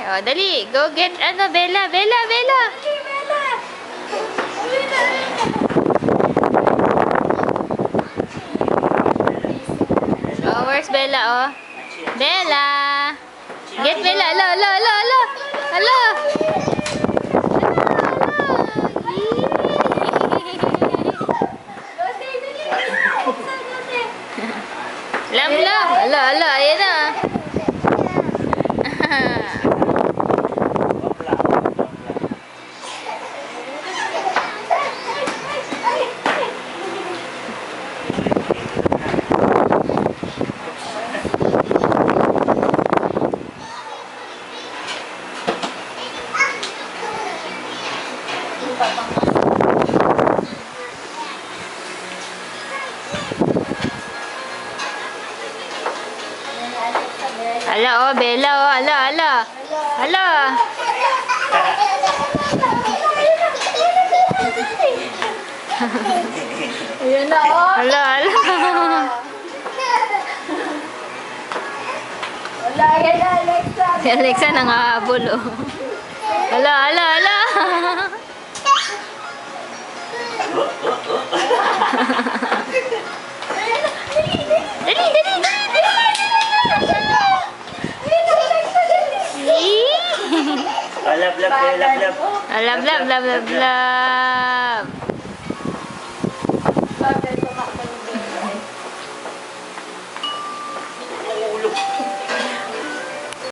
Oh, dali. Go get, ano, Bella. Bella, Bella. Oh, where's Bella, oh? Bella. Get Bella. Alo, alo, alo, alo. Alo. Lam, lam. Alo, alo. Ayan na. Ala, oh, Bella, oh. Ala, ala. Ala. Ayan na, oh. Ala, ala. Wala, yan na, Alexa. Si Alexa nangahabol, oh. Ala, ala, ala. Dali, dali, dali, dali. Love, love, love, love. Love, love, love, love, love.